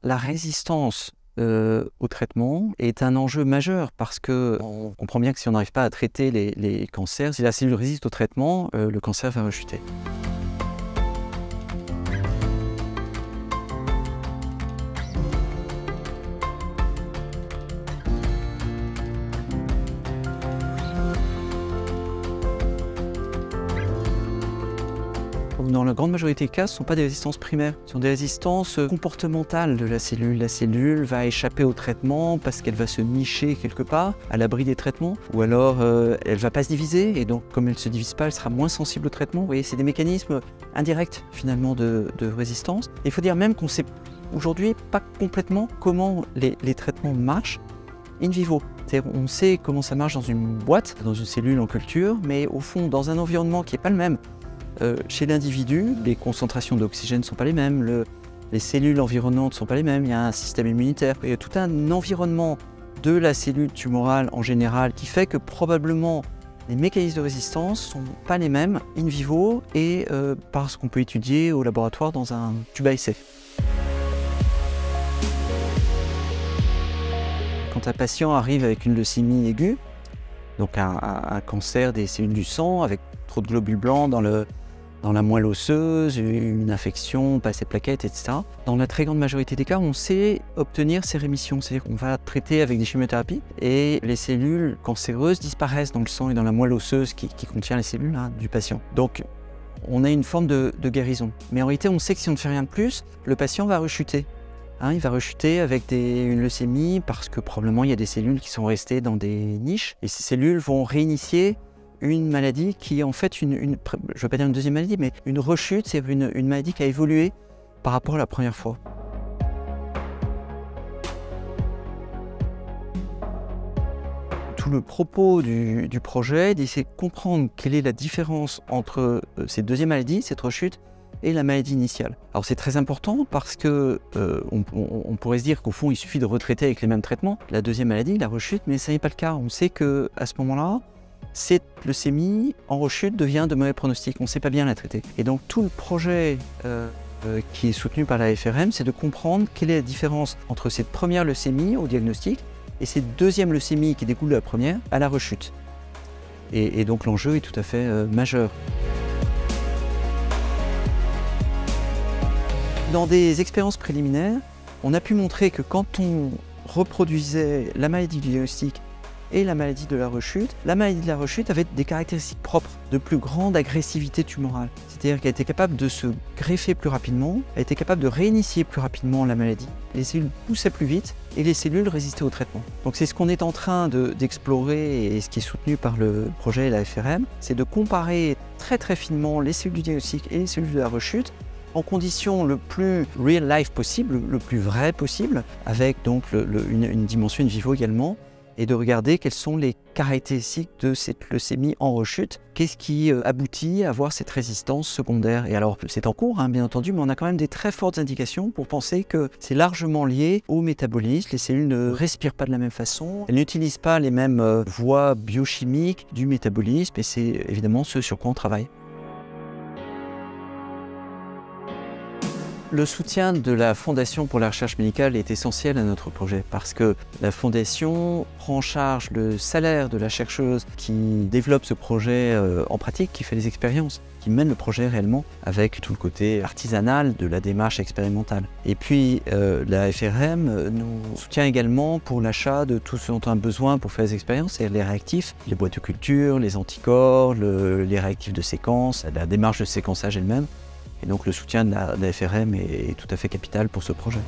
La résistance au traitement est un enjeu majeur parce qu'on comprend bien que si on n'arrive pas à traiter les cancers, si la cellule résiste au traitement, le cancer va rechuter. Dans la grande majorité des cas, ce ne sont pas des résistances primaires, ce sont des résistances comportementales de la cellule. La cellule va échapper au traitement parce qu'elle va se nicher quelque part, à l'abri des traitements, ou alors elle ne va pas se diviser, et donc comme elle ne se divise pas, elle sera moins sensible au traitement. Vous voyez, c'est des mécanismes indirects finalement de résistance. Il faut dire même qu'on ne sait aujourd'hui pas complètement comment les traitements marchent in vivo. C'est-à-dire on sait comment ça marche dans une boîte, dans une cellule en culture, mais au fond, dans un environnement qui n'est pas le même, chez l'individu, les concentrations d'oxygène ne sont pas les mêmes, les cellules environnantes ne sont pas les mêmes, il y a un système immunitaire, il y a tout un environnement de la cellule tumorale en général qui fait que probablement les mécanismes de résistance ne sont pas les mêmes in vivo et parce qu'on peut étudier au laboratoire dans un tube à essai. Quand un patient arrive avec une leucémie aiguë, donc un cancer des cellules du sang avec trop de globules blancs dans la moelle osseuse, une infection, pas assez de plaquettes, etc. Dans la très grande majorité des cas, on sait obtenir ces rémissions. C'est-à-dire qu'on va traiter avec des chimiothérapies et les cellules cancéreuses disparaissent dans le sang et dans la moelle osseuse qui contient les cellules du patient. Donc, on a une forme de guérison. Mais en réalité, on sait que si on ne fait rien de plus, le patient va rechuter. Il va rechuter avec une leucémie parce que probablement il y a des cellules qui sont restées dans des niches et ces cellules vont réinitier une maladie qui est en fait je ne veux pas dire une deuxième maladie, mais une rechute, c'est une maladie qui a évolué par rapport à la première fois. Tout le propos du projet, c'est d'essayer de comprendre quelle est la différence entre cette deuxième maladie, cette rechute, et la maladie initiale. Alors c'est très important parce que on pourrait se dire qu'au fond il suffit de retraiter avec les mêmes traitements la deuxième maladie, la rechute, mais ça n'est pas le cas. On sait qu'à ce moment-là, cette leucémie en rechute devient de mauvais pronostics, on ne sait pas bien la traiter. Et donc tout le projet qui est soutenu par la FRM, c'est de comprendre quelle est la différence entre cette première leucémie au diagnostic et cette deuxième leucémie qui découle de la première à la rechute. Et donc l'enjeu est tout à fait majeur. Dans des expériences préliminaires, on a pu montrer que quand on reproduisait la maladie du diagnostic et la maladie de la rechute avait des caractéristiques propres, de plus grande agressivité tumorale. C'est-à-dire qu'elle était capable de se greffer plus rapidement, elle était capable de réinitier plus rapidement la maladie. Les cellules poussaient plus vite et les cellules résistaient au traitement. Donc c'est ce qu'on est en train d'explorer et ce qui est soutenu par le projet et la FRM, c'est de comparer très très finement les cellules du diagnostic et les cellules de la rechute en conditions le plus real life possible, le plus vrai possible, avec donc une dimension in vivo également, et de regarder quelles sont les caractéristiques de cette leucémie en rechute, qu'est-ce qui aboutit à avoir cette résistance secondaire. Et alors c'est en cours, bien entendu, mais on a quand même des très fortes indications pour penser que c'est largement lié au métabolisme. Les cellules ne respirent pas de la même façon, elles n'utilisent pas les mêmes voies biochimiques du métabolisme, et c'est évidemment ce sur quoi on travaille. Le soutien de la Fondation pour la recherche médicale est essentiel à notre projet parce que la Fondation prend en charge le salaire de la chercheuse qui développe ce projet en pratique, qui fait les expériences, qui mène le projet réellement avec tout le côté artisanal de la démarche expérimentale. Et puis la FRM nous soutient également pour l'achat de tout ce dont on a besoin pour faire les expériences, c'est-à-dire les réactifs, les boîtes de culture, les anticorps, les réactifs de séquence, la démarche de séquençage elle-même. Et donc le soutien de la FRM est tout à fait capital pour ce projet.